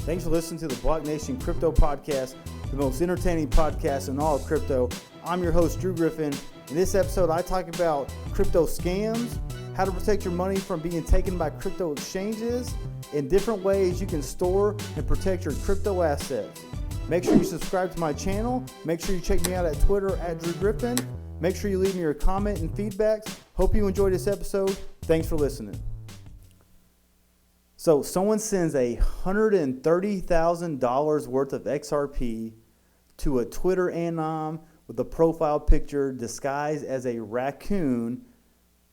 Thanks for listening to the BlockNation Crypto Podcast, the most entertaining podcast in all of crypto. I'm your host, Drew Griffin. In this episode, I talk about crypto scams, how to protect your money from being taken by crypto exchanges, and different ways you can store and protect your crypto assets. Make sure you subscribe to my channel. Make sure you check me out at Twitter at Drew Griffin. Make sure you leave me your comment and feedback. Hope you enjoyed this episode. Thanks for listening. So someone sends $130,000 worth of XRP to a Twitter anon with a profile picture disguised as a raccoon,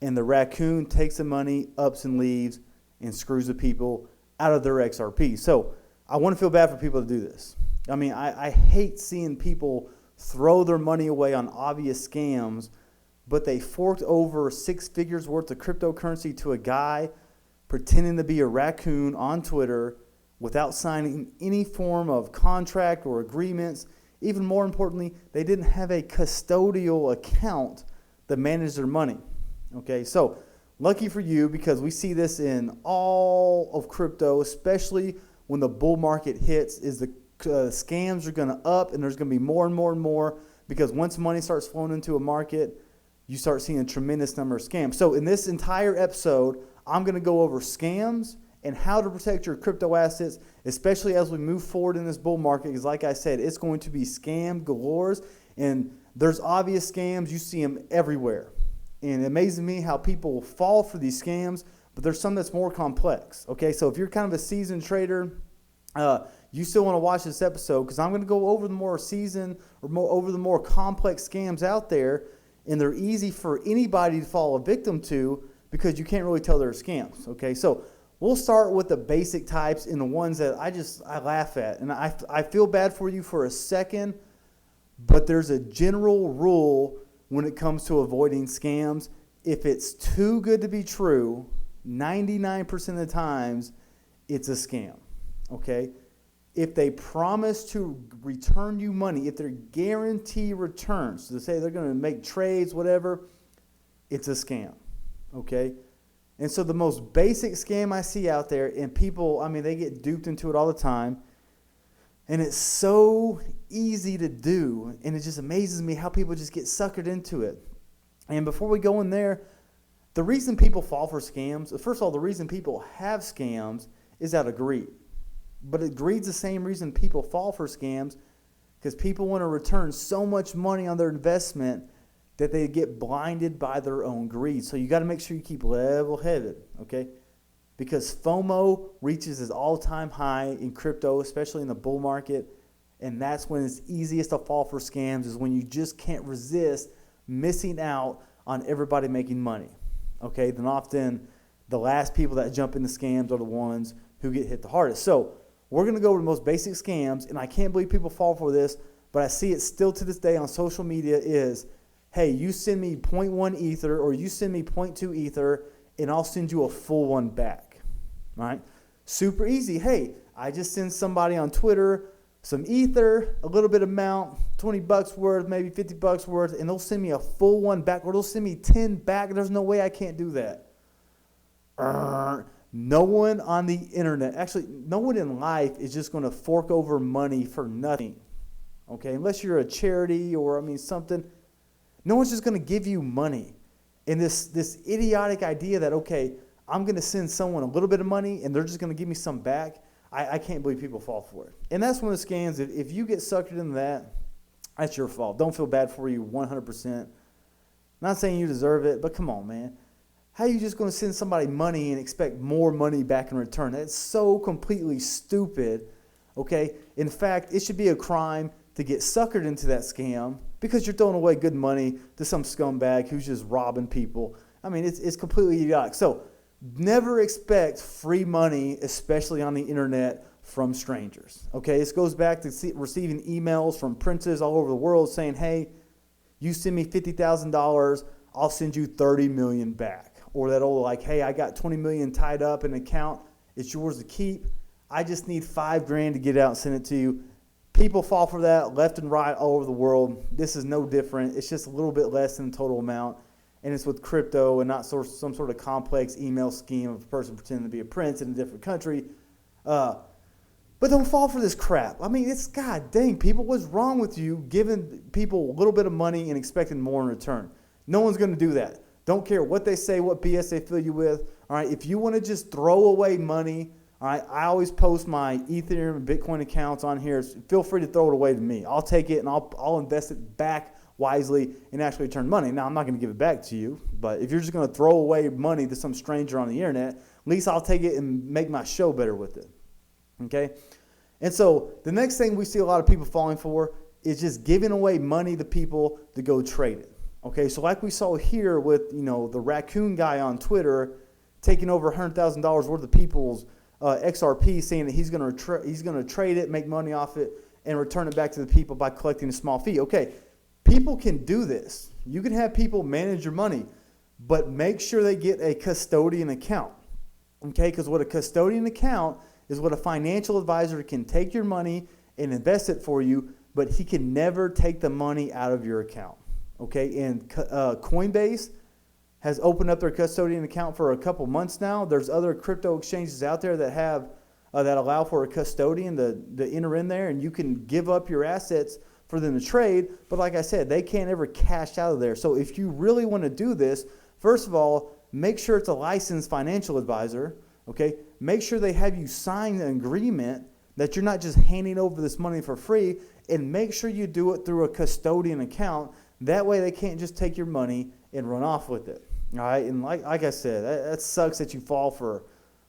and the raccoon takes the money, ups and leaves, and screws the people out of their XRP. So I want to feel bad for people to do this. I mean, I hate seeing people throw their money away on obvious scams, but they forked over 6 figures worth of cryptocurrency to a guy pretending to be a raccoon on Twitter without signing any form of contract or agreements. Even more importantly, they didn't have a custodial account that managed their money. Okay, so lucky for you, because we see this in all of crypto, especially when the bull market hits, is the scams are going to up, and there's going to be more and more and more, because once money starts flowing into a market, you start seeing a tremendous number of scams. So in this entire episode, I'm going to go over scams and how to protect your crypto assets, especially as we move forward in this bull market, because like I said, it's going to be scam galores, and there's obvious scams. You see them everywhere. And it amazes me how people fall for these scams, but there's some that's more complex. Okay, so if you're kind of a seasoned trader, you still want to watch this episode, because I'm going to go over the more seasoned or over the more complex scams out there, and they're easy for anybody to fall a victim to, because you can't really tell they're scams. Okay, so we'll start with the basic types and the ones that I laugh at. And I feel bad for you for a second, but there's a general rule when it comes to avoiding scams. If it's too good to be true, 99% of the times, it's a scam. Okay? If they promise to return you money, if they're guarantee returns, so they say they're going to make trades, whatever, it's a scam. Okay? And so the most basic scam I see out there, and people, I mean, they get duped into it all the time, and it's so easy to do, and it just amazes me how people just get suckered into it. And before we go in there, the reason people fall for scams, first of all, the reason people have scams is out of greed. But greed's the same reason people fall for scams, because people want to return so much money on their investment that they get blinded by their own greed. So you got to make sure you keep level-headed, okay? Because FOMO reaches its all-time high in crypto, especially in the bull market, and that's when it's easiest to fall for scams, is when you just can't resist missing out on everybody making money, okay? Then often the last people that jump into scams are the ones who get hit the hardest. So we're going to go over the most basic scams, and I can't believe people fall for this, but I see it still to this day on social media is, hey, you send me 0.1 Ether, or you send me 0.2 Ether, and I'll send you a full one back. All right? Super easy. Hey, I just send somebody on Twitter some Ether, a little bit amount, $20 worth, maybe $50 worth, and they'll send me a full one back, or they'll send me 10 back. There's no way I can't do that. No one on the internet, actually, no one in life is just going to fork over money for nothing. Okay? Unless you're a charity or, something. No one's just going to give you money. And this idiotic idea that, okay, I'm going to send someone a little bit of money and they're just going to give me some back, I can't believe people fall for it. And that's one of the scams. If you get suckered into that, that's your fault. Don't feel bad for you 100%. Not saying you deserve it, but come on, man. How are you just going to send somebody money and expect more money back in return? That's so completely stupid, okay? In fact, it should be a crime to get suckered into that scam, because you're throwing away good money to some scumbag who's just robbing people. It's completely idiotic. So never expect free money, especially on the internet, from strangers. Okay, this goes back to receiving emails from princes all over the world saying, hey, you send me $50,000, I'll send you 30 million back. Or that old, like, hey, I got 20 million tied up in an account, it's yours to keep. I just need $5,000 to get it out and send it to you. People fall for that left and right all over the world. This is no different. It's just a little bit less than the total amount. And it's with crypto and not some sort of complex email scheme of a person pretending to be a prince in a different country. But don't fall for this crap. I mean, it's god dang, people, what's wrong with you giving people a little bit of money and expecting more in return? No one's going to do that. Don't care what they say, what BS they fill you with. All right, if you want to just throw away money, all right, I always post my Ethereum and Bitcoin accounts on here. Feel free to throw it away to me. I'll take it and I'll invest it back wisely and actually return money. Now, I'm not going to give it back to you, but if you're just going to throw away money to some stranger on the internet, at least I'll take it and make my show better with it. Okay? And so the next thing we see a lot of people falling for is just giving away money to people to go trade it. Okay, so like we saw here with, the raccoon guy on Twitter taking over $100,000 worth of people's XRP, saying that he's going to trade it, make money off it, and return it back to the people by collecting a small fee. Okay, people can do this. You can have people manage your money, but make sure they get a custodian account. Okay, because what a custodian account is what a financial advisor can take your money and invest it for you, but he can never take the money out of your account. Okay, and CoinBase has opened up their custodian account for a couple months now. There's other crypto exchanges out there that have that allow for a custodian to enter in there, and you can give up your assets for them to trade. But like I said, they can't ever cash out of there. So if you really want to do this, first of all, make sure it's a licensed financial advisor. Okay, make sure they have you sign an agreement that you're not just handing over this money for free, and make sure you do it through a custodian account. That way they can't just take your money and run off with it. All right, and like I said, that sucks that you fall for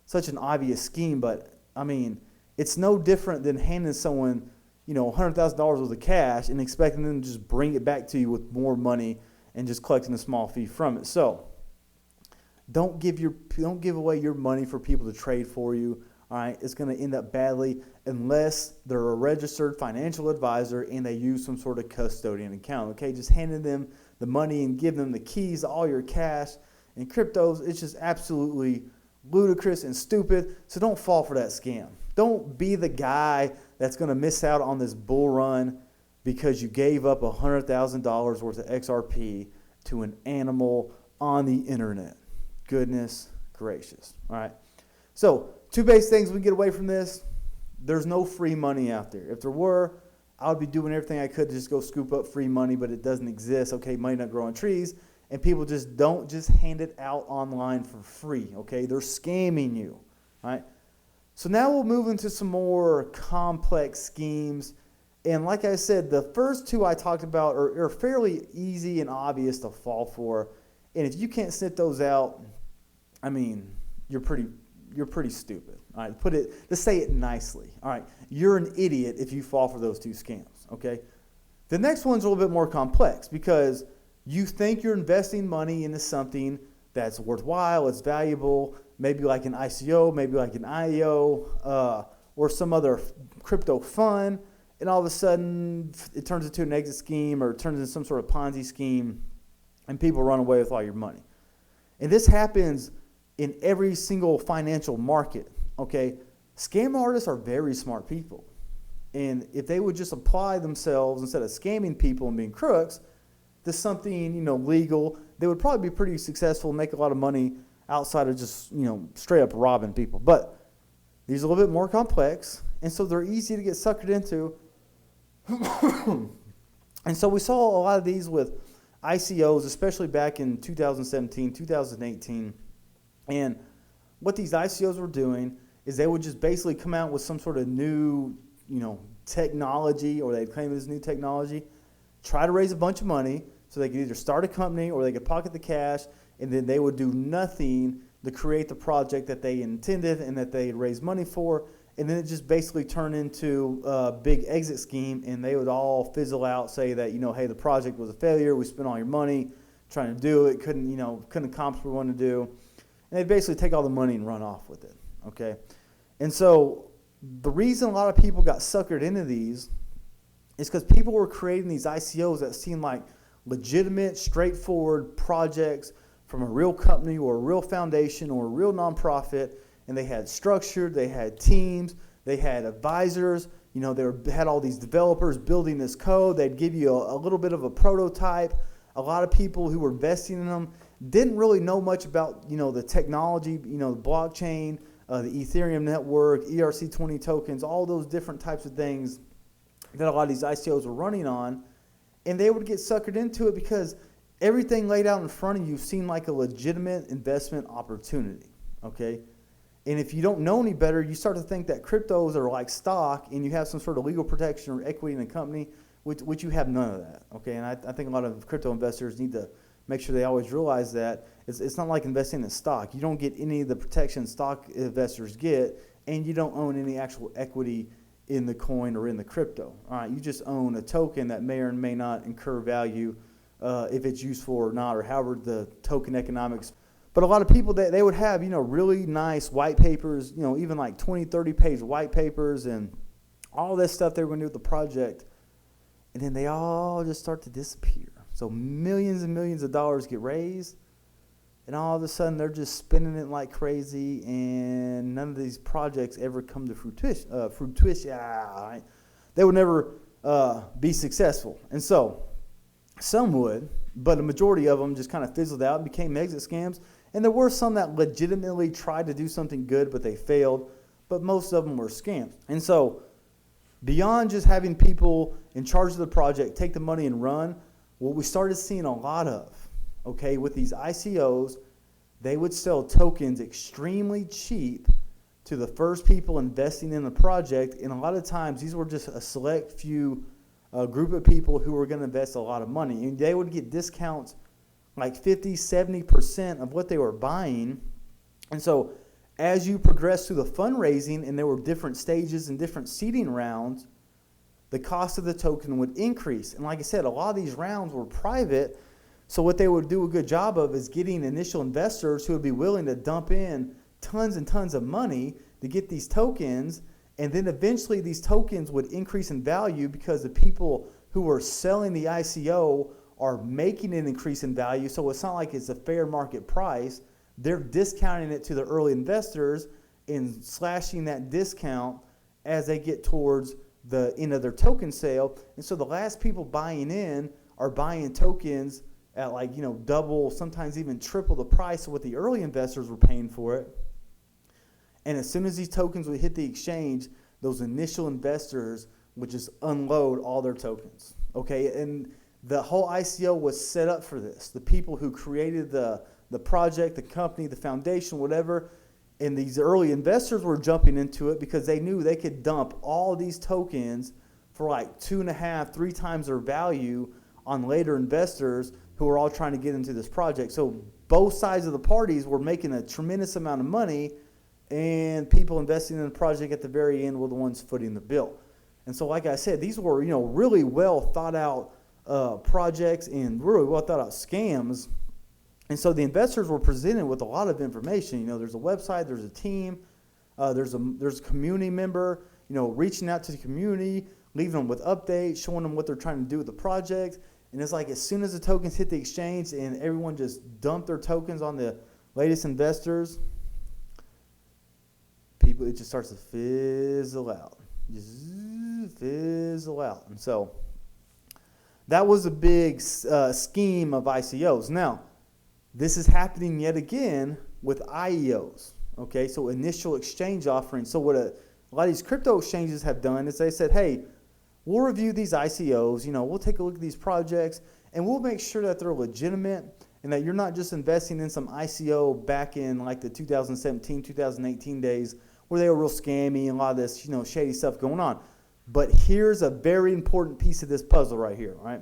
such an obvious scheme, but I mean, it's no different than handing someone, $100,000 worth of cash and expecting them to just bring it back to you with more money and just collecting a small fee from it. So don't give away your money for people to trade for you. All right, it's going to end up badly unless they're a registered financial advisor and they use some sort of custodian account. Okay, just handing them the money and give them the keys to all your cash and cryptos, it's just absolutely ludicrous and stupid. So don't fall for that scam. Don't be the guy that's going to miss out on this bull run because you gave up $100,000 worth of XRP to an animal on the internet. Goodness gracious. All right. So, two base things we can get away from this. There's no free money out there. If there were, I would be doing everything I could to just go scoop up free money, but it doesn't exist. Okay, money not grow on trees, and people just don't just hand it out online for free. Okay, they're scamming you. All right. So now we'll move into some more complex schemes. And like I said, the first two I talked about are fairly easy and obvious to fall for. And if you can't sniff those out, I mean, you're pretty stupid. All right, let's say it nicely. All right, you're an idiot if you fall for those two scams, okay? The next one's a little bit more complex because you think you're investing money into something that's worthwhile, it's valuable, maybe like an ICO, maybe like an IEO, or some other crypto fund, and all of a sudden it turns into an exit scheme or it turns into some sort of Ponzi scheme, and people run away with all your money. And this happens in every single financial market, okay? Scam artists are very smart people. And if they would just apply themselves, instead of scamming people and being crooks, to something, legal, they would probably be pretty successful and make a lot of money outside of just, straight up robbing people. But these are a little bit more complex, and so they're easy to get suckered into. And so we saw a lot of these with ICOs, especially back in 2017, 2018. And what these ICOs were doing is they would just basically come out with some sort of new, technology, or they'd claim it as new technology, try to raise a bunch of money so they could either start a company or they could pocket the cash, and then they would do nothing to create the project that they intended and that they had raised money for. And then it just basically turned into a big exit scheme, and they would all fizzle out, say that, hey, the project was a failure, we spent all your money trying to do it, couldn't accomplish what we wanted to do. And they'd basically take all the money and run off with it, okay? And so the reason a lot of people got suckered into these is because people were creating these ICOs that seemed like legitimate, straightforward projects from a real company or a real foundation or a real nonprofit, and they had structure, they had teams, they had advisors, they had all these developers building this code. They'd give you a little bit of a prototype. A lot of people who were investing in them didn't really know much about, the technology, the blockchain, the Ethereum network, ERC20 tokens, all those different types of things that a lot of these ICOs were running on. And they would get suckered into it because everything laid out in front of you seemed like a legitimate investment opportunity, okay? And if you don't know any better, you start to think that cryptos are like stock and you have some sort of legal protection or equity in a company, which you have none of that, okay? And I think a lot of crypto investors need to make sure they always realize that it's not like investing in stock. You don't get any of the protection stock investors get, and you don't own any actual equity in the coin or in the crypto. All right, you just own a token that may or may not incur value if it's useful or not, or however the token economics. But a lot of people, they would have, really nice white papers, even like 20, 30-page white papers and all this stuff they were going to do with the project. And then they all just start to disappear. So millions and millions of dollars get raised, and all of a sudden they're just spending it like crazy, and none of these projects ever come to fruition. They would never be successful. And so some would, but a majority of them just kind of fizzled out and became exit scams. And there were some that legitimately tried to do something good, but they failed. But most of them were scams. And so beyond just having people in charge of the project take the money and run, what we started seeing a lot of, okay, with these ICOs, they would sell tokens extremely cheap to the first people investing in the project. And a lot of times these were just a select few group of people who were going to invest a lot of money. And they would get discounts like 50, 70% of what they were buying. And so as you progress through the fundraising, and there were different stages and different seeding rounds, the cost of the token would increase. And like I said, a lot of these rounds were private. So what they would do a good job of is getting initial investors who would be willing to dump in tons and tons of money to get these tokens. And then eventually these tokens would increase in value because the people who were selling the ICO are making an increase in value. So it's not like it's a fair market price. They're discounting it to the early investors and slashing that discount as they get towards the end of their token sale. And so the last people buying in are buying tokens at like, double, sometimes even triple the price of what the early investors were paying for it. And as soon as these tokens would hit the exchange, those initial investors would just unload all their tokens, okay? And the whole ICO was set up for this. The people who created the project, the company, the foundation, whatever, and these early investors were jumping into it because they knew they could dump all these tokens for like 2.5, 3 times their value on later investors who were all trying to get into this project. So both sides of the parties were making a tremendous amount of money, and people investing in the project at the very end were the ones footing the bill. And so like I said, these were really well thought out projects and really well thought out scams. And so the investors were presented with a lot of information. There's a website, there's a team, there's a community member, reaching out to the community, leaving them with updates, showing them what they're trying to do with the project. And it's like as soon as the tokens hit the exchange and everyone just dumped their tokens on the latest investors, it just starts to fizzle out. Just fizzle out. And so that was a big scheme of ICOs. Now, this is happening yet again with IEOs, okay? So initial exchange offerings. So what a lot of these crypto exchanges have done is they said, hey, we'll review these ICOs, we'll take a look at these projects, and we'll make sure that they're legitimate and that you're not just investing in some ICO back in like the 2017, 2018 days where they were real scammy and a lot of this, shady stuff going on. But here's a very important piece of this puzzle right here, all right?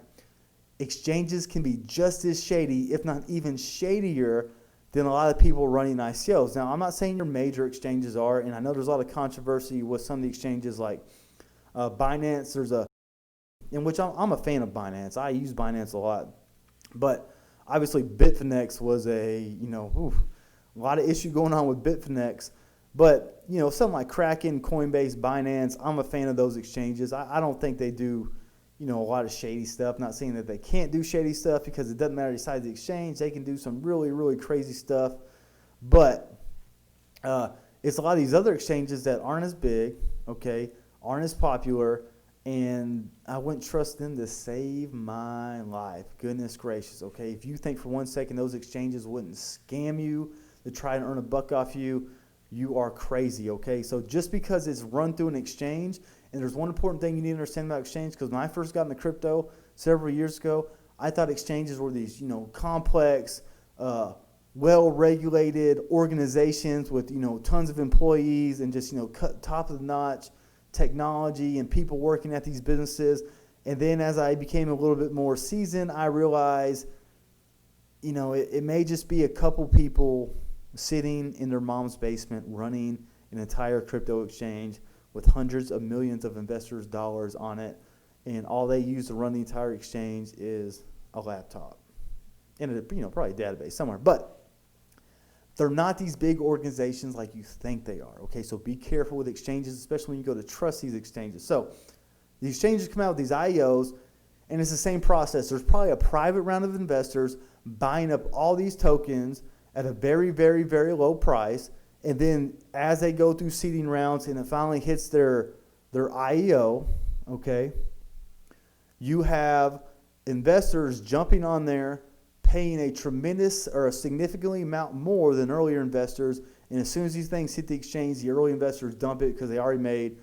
Exchanges can be just as shady, if not even shadier, than a lot of people running ICOs. Now, I'm not saying your major exchanges are, and I know there's a lot of controversy with some of the exchanges like Binance. In which I'm a fan of Binance. I use Binance a lot. But obviously Bitconnect was a lot of issue going on with Bitconnect. But, something like Kraken, CoinBase, Binance, I'm a fan of those exchanges. I don't think they do a lot of shady stuff. Not saying that they can't do shady stuff because it doesn't matter the size of the exchange. They can do some really, really crazy stuff. But it's a lot of these other exchanges that aren't as big, okay, aren't as popular, and I wouldn't trust them to save my life. Goodness gracious, okay? If you think for one second those exchanges wouldn't scam you to try and earn a buck off you, you are crazy, okay? So just because it's run through an exchange, and there's one important thing you need to understand about exchange, because when I first got into crypto several years ago, I thought exchanges were these, complex, well-regulated organizations with, tons of employees and just, top of the notch technology and people working at these businesses. And then as I became a little bit more seasoned, I realized, it may just be a couple people sitting in their mom's basement running an entire crypto exchange with hundreds of millions of investors' dollars on it, and all they use to run the entire exchange is a laptop and probably a database somewhere. But they're not these big organizations like you think they are. Okay, so be careful with exchanges, especially when you go to trust these exchanges. So the exchanges come out with these IEOs, and it's the same process. There's probably a private round of investors buying up all these tokens at a very, very, very low price. And then as they go through seeding rounds and it finally hits their IEO, okay, you have investors jumping on there, paying a tremendous or a significantly amount more than earlier investors. And as soon as these things hit the exchange, the early investors dump it because they already made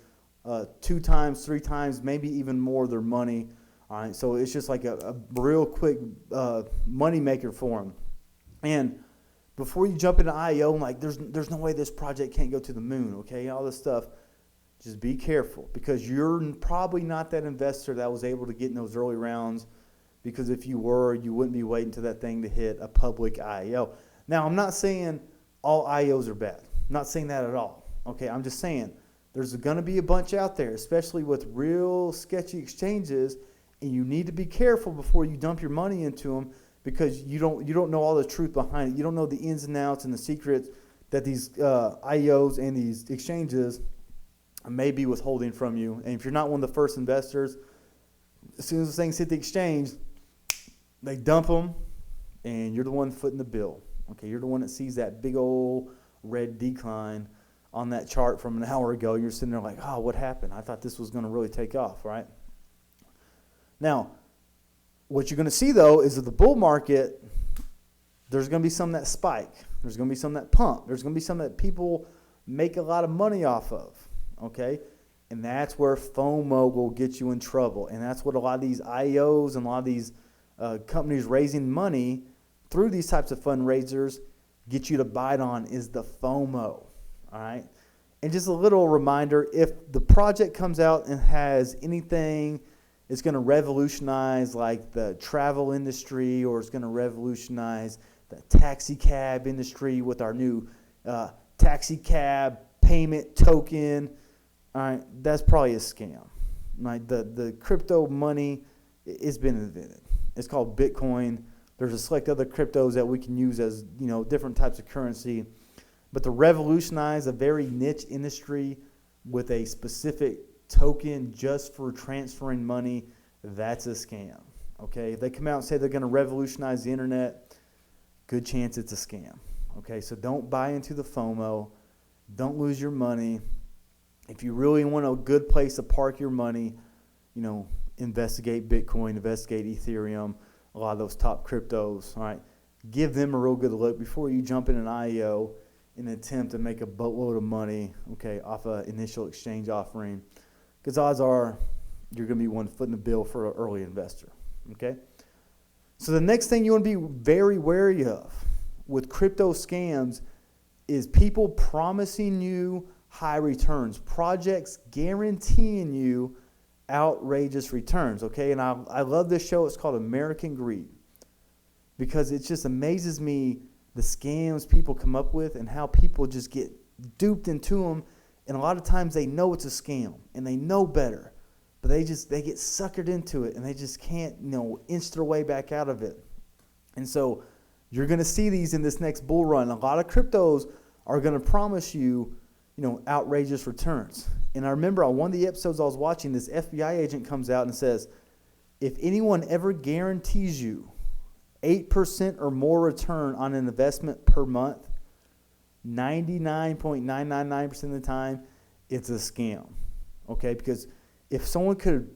2 times, 3 times, maybe even more of their money. All right, so it's just like a real quick money maker for them. And before you jump into IEO, like there's no way this project can't go to the moon, okay? All this stuff. Just be careful, because you're probably not that investor that was able to get in those early rounds, because if you were, you wouldn't be waiting to that thing to hit a public IEO. Now, I'm not saying all IEOs are bad. I'm not saying that at all. Okay, I'm just saying there's going to be a bunch out there, especially with real sketchy exchanges, and you need to be careful before you dump your money into them, because you don't know all the truth behind it. You don't know the ins and outs and the secrets that these IEOs and these exchanges may be withholding from you. And if you're not one of the first investors, as soon as the things hit the exchange, they dump them, and you're the one footing the bill. Okay, you're the one that sees that big old red decline on that chart from an hour ago. You're sitting there like, oh, what happened? I thought this was going to really take off, right? Now, what you're going to see, though, is that the bull market, there's going to be some that spike. There's going to be some that pump. There's going to be some that people make a lot of money off of, okay? And that's where FOMO will get you in trouble. And that's what a lot of these IEOs and a lot of these companies raising money through these types of fundraisers get you to bite on, is the FOMO, all right? And just a little reminder, if the project comes out and has anything, it's going to revolutionize like the travel industry, or it's going to revolutionize the taxi cab industry with our new taxi cab payment token, all right, that's probably a scam. Right? The crypto money has been invented. It's called Bitcoin. There's a select other cryptos that we can use as, different types of currency. But to revolutionize a very niche industry with a specific token just for transferring money, that's a scam. Okay, if they come out and say they're going to revolutionize the internet, good chance it's a scam. Okay, so don't buy into the FOMO. Don't lose your money. If you really want a good place to park your money, investigate Bitcoin, investigate Ethereum, a lot of those top cryptos. All right, give them a real good look before you jump in an IEO in an attempt to make a boatload of money, okay, off an initial exchange offering. Because odds are you're going to be one footing the bill for an early investor, okay? So the next thing you want to be very wary of with crypto scams is people promising you high returns, projects guaranteeing you outrageous returns, okay? And I love this show. It's called American Greed, because it just amazes me the scams people come up with and how people just get duped into them. And a lot of times they know it's a scam and they know better, but they get suckered into it and they just can't, inch their way back out of it. And so you're going to see these in this next bull run. A lot of cryptos are going to promise you, outrageous returns. And I remember on one of the episodes I was watching, this FBI agent comes out and says, if anyone ever guarantees you 8% or more return on an investment per month, 99.999% of the time, it's a scam, okay? Because if someone could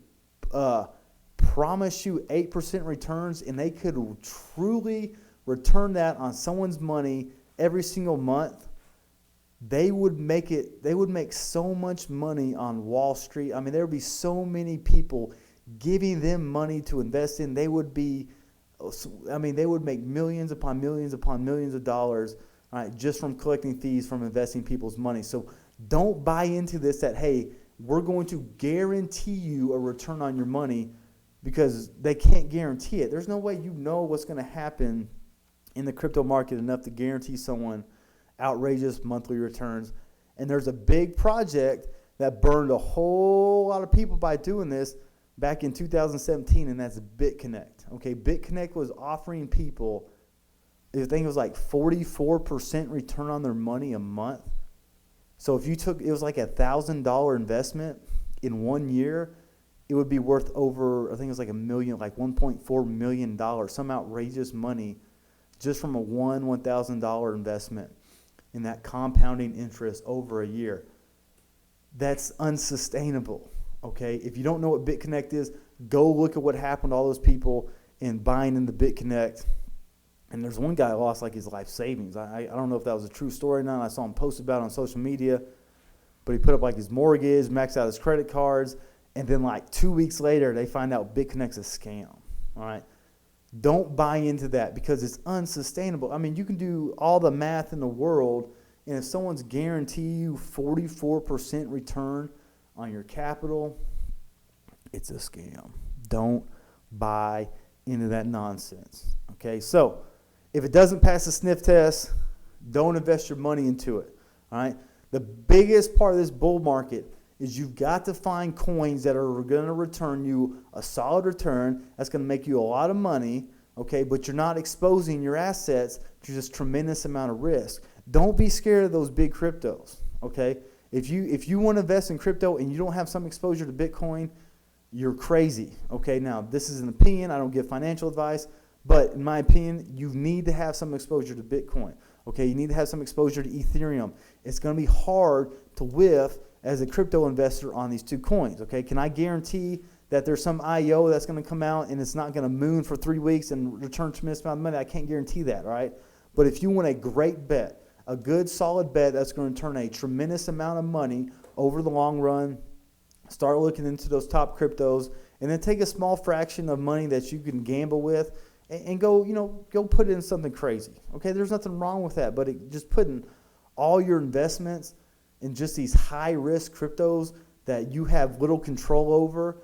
promise you 8% returns and they could truly return that on someone's money every single month, they would make so much money on Wall Street. I mean, there would be so many people giving them money to invest in. They would make millions upon millions upon millions of dollars, all right, just from collecting fees from investing people's money. So don't buy into this that, hey, we're going to guarantee you a return on your money, because they can't guarantee it. There's no way you know what's going to happen in the crypto market enough to guarantee someone outrageous monthly returns. And there's a big project that burned a whole lot of people by doing this back in 2017, and that's Bitconnect. Okay, Bitconnect was offering people, I think it was like 44% return on their money a month. So if you took, it was like $1,000 investment in 1 year, it would be worth over, I think it was like $1.4 million, some outrageous money just from a $1,000 investment in that compounding interest over a year. That's unsustainable, okay? If you don't know what Bitconnect is, go look at what happened to all those people in buying into Bitconnect. And there's one guy who lost like his life savings. I don't know if that was a true story or not. I saw him post about it on social media, but he put up like his mortgage, maxed out his credit cards, and then like 2 weeks later, they find out Bitconnect's a scam, all right? Don't buy into that because it's unsustainable. I mean, you can do all the math in the world, and if someone's guaranteeing you 44% return on your capital, it's a scam. Don't buy into that nonsense. Okay, so if it doesn't pass the sniff test, don't invest your money into it. All right. The biggest part of this bull market is you've got to find coins that are going to return you a solid return that's going to make you a lot of money, okay, but you're not exposing your assets to this tremendous amount of risk. Don't be scared of those big cryptos, okay? If you want to invest in crypto and you don't have some exposure to Bitcoin, you're crazy, okay? Now, this is an opinion. I don't give financial advice, but in my opinion, you need to have some exposure to Bitcoin, okay? You need to have some exposure to Ethereum. It's going to be hard to whiff as a crypto investor on these two coins, okay? Can I guarantee that there's some IO that's going to come out and it's not going to moon for 3 weeks and return a tremendous amount of money? I can't guarantee that, all right? But if you want a great bet, a good solid bet that's going to return a tremendous amount of money over the long run, start looking into those top cryptos, and then take a small fraction of money that you can gamble with and go, go put it in something crazy, okay? There's nothing wrong with that, but just putting all your investments in just these high-risk cryptos that you have little control over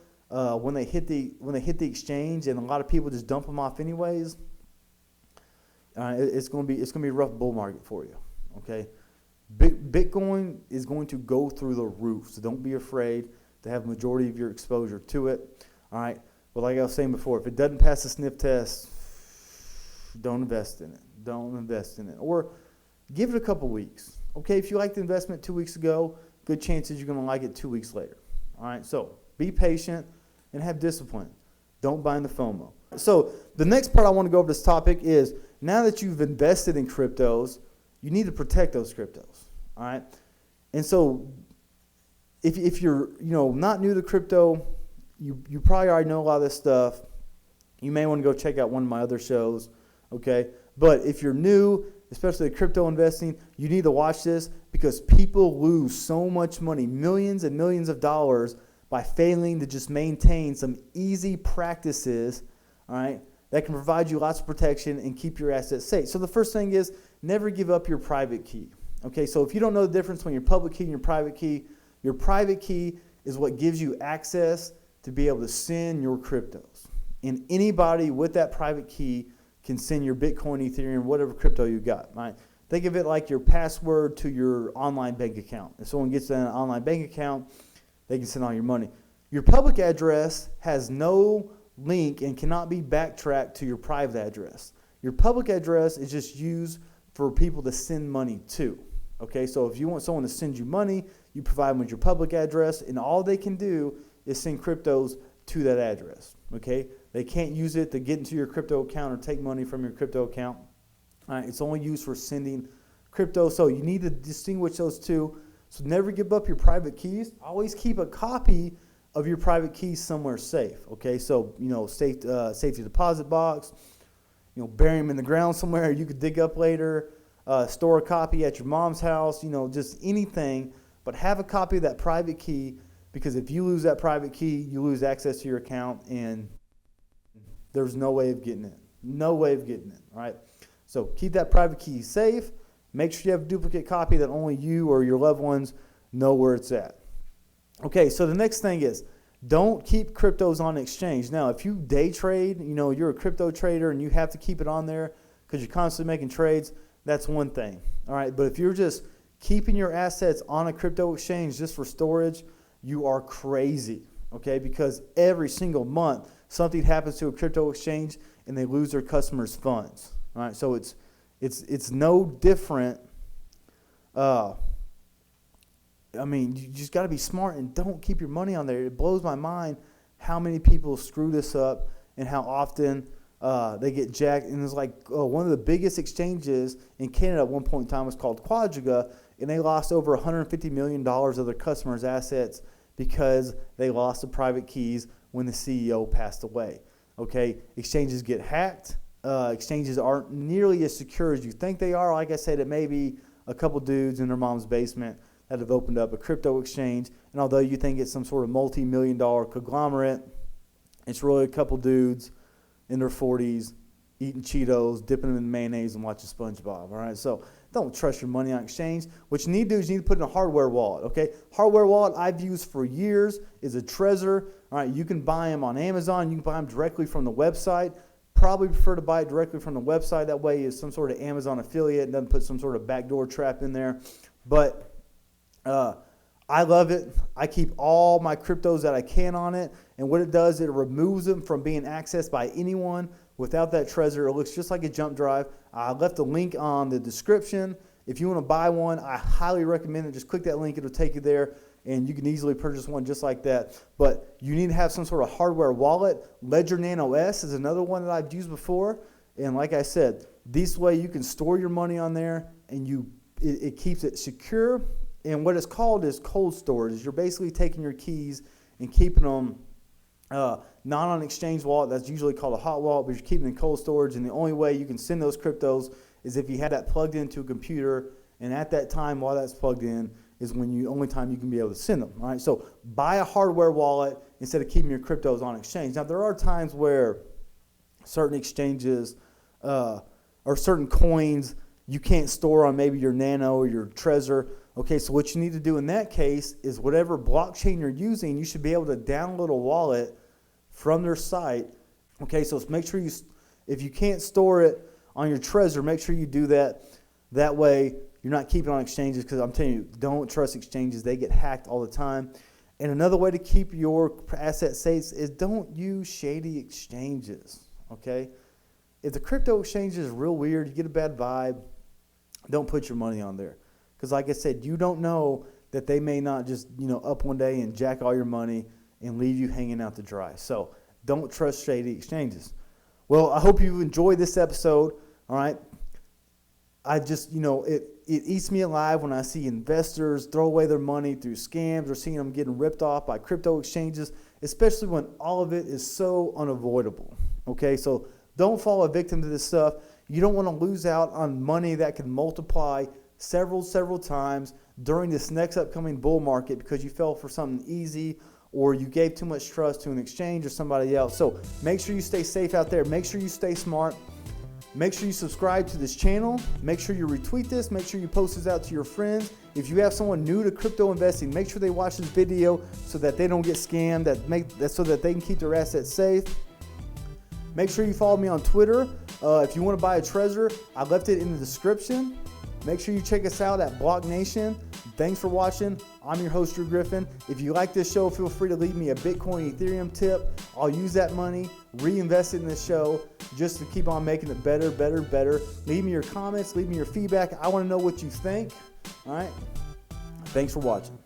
when they hit the exchange, and a lot of people just dump them off anyways. It's going to be a rough bull market for you. Okay, Bitcoin is going to go through the roof, so don't be afraid to have a majority of your exposure to it. All right, but like I was saying before, if it doesn't pass the sniff test, don't invest in it. Don't invest in it, or give it a couple weeks. Okay, if you liked the investment 2 weeks ago, good chances you're going to like it 2 weeks later. All right, so be patient and have discipline. Don't buy into FOMO. So the next part I want to go over this topic is, now that you've invested in cryptos, you need to protect those cryptos. All right, and so if you're not new to crypto, you probably already know a lot of this stuff. You may want to go check out one of my other shows. Okay, but if you're new, especially crypto investing, you need to watch this, because people lose so much money, millions and millions of dollars, by failing to just maintain some easy practices, all right, that can provide you lots of protection and keep your assets safe. So the first thing is, never give up your private key. Okay, so if you don't know the difference between your public key and your private key is what gives you access to be able to send your cryptos. And anybody with that private key can send your Bitcoin, Ethereum, whatever crypto you got, right? Think of it like your password to your online bank account. If someone gets an online bank account, they can send all your money. Your public address has no link and cannot be backtracked to your private address. Your public address is just used for people to send money to. Okay, so if you want someone to send you money, you provide them with your public address, and all they can do is send cryptos to that address. Okay, they can't use it to get into your crypto account or take money from your crypto account. All right, it's only used for sending crypto. So you need to distinguish those two. So never give up your private keys. Always keep a copy of your private keys somewhere safe. Okay, so safety deposit box. Bury them in the ground somewhere you could dig up later. store a copy at your mom's house, just anything, but have a copy of that private key, because if you lose that private key, you lose access to your account, and there's no way of getting it. No way of getting it, all right? So keep that private key safe. Make sure you have a duplicate copy that only you or your loved ones know where it's at. Okay, so the next thing is, don't keep cryptos on exchange. Now, if you day trade, you're a crypto trader and you have to keep it on there because you're constantly making trades, that's one thing, all right? But if you're just keeping your assets on a crypto exchange just for storage, you are crazy, okay? Because every single month, something happens to a crypto exchange and they lose their customers' funds, all right? So it's no different. You just got to be smart and don't keep your money on there. It blows my mind how many people screw this up and how often they get jacked. And it's like one of the biggest exchanges in Canada at one point in time was called Quadriga, and they lost over $150 million of their customers' assets because they lost the private keys when the CEO passed away. Okay, exchanges get hacked. Exchanges aren't nearly as secure as you think they are. Like I said, it may be a couple dudes in their mom's basement that have opened up a crypto exchange, and although you think it's some sort of multi-million-dollar conglomerate, it's really a couple dudes in their 40s eating Cheetos, dipping them in mayonnaise, and watching SpongeBob. All right, so don't trust your money on exchange. What you need to do is you need to put in a hardware wallet. Okay, hardware wallet I've used for years is a TREZOR. All right, you can buy them on Amazon. You can buy them directly from the website. Probably prefer to buy it directly from the website. That way, it's some sort of Amazon affiliate and doesn't put some sort of backdoor trap in there. But I love it. I keep all my cryptos that I can on it, and what it does, it removes them from being accessed by anyone. Without that TREZOR, it looks just like a jump drive. I left a link on the description. If you want to buy one, I highly recommend it. Just click that link. It'll take you there, and you can easily purchase one just like that. But you need to have some sort of hardware wallet. Ledger Nano S is another one that I've used before. And like I said, this way you can store your money on there, and it keeps it secure. And what it's called is cold storage. You're basically taking your keys and keeping them not on an exchange wallet. That's usually called a hot wallet, but you're keeping it in cold storage. And the only way you can send those cryptos is if you had that plugged into a computer. And at that time, while that's plugged in, is when only time you can be able to send them. All right. So buy a hardware wallet instead of keeping your cryptos on exchange. Now there are times where certain exchanges or certain coins you can't store on maybe your Nano or your TREZOR. Okay, so what you need to do in that case is whatever blockchain you're using, you should be able to download a wallet from their site. Okay, so make sure if you can't store it on your TREZOR, make sure you do that. That way you're not keeping it on exchanges, because I'm telling you, don't trust exchanges. They get hacked all the time. And another way to keep your asset safe is don't use shady exchanges. Okay, if the crypto exchange is real weird, you get a bad vibe, don't put your money on there. Because like I said, you don't know that they may not just, up one day and jack all your money and leave you hanging out to dry. So don't trust shady exchanges. Well, I hope you enjoyed this episode. All right. I just, it eats me alive when I see investors throw away their money through scams or seeing them getting ripped off by crypto exchanges, especially when all of it is so unavoidable. Okay. So don't fall a victim to this stuff. You don't want to lose out on money that can multiply several times during this next upcoming bull market because you fell for something easy or you gave too much trust to an exchange or somebody else. So make sure you stay safe out there. Make sure you stay smart. Make sure you subscribe to this channel. Make sure you retweet this. Make sure you post this out to your friends. If you have someone new to crypto investing, make sure they watch this video so that they don't get scammed, so that they can keep their assets safe. Make sure you follow me on Twitter. If you want to buy a TREZOR, I left it in the description. Make sure you check us out at BlockNation. Thanks for watching. I'm your host, Drew Griffin. If you like this show, feel free to leave me a Bitcoin, Ethereum tip. I'll use that money, reinvest it in this show just to keep on making it better. Leave me your comments, leave me your feedback. I want to know what you think. All right. Thanks for watching.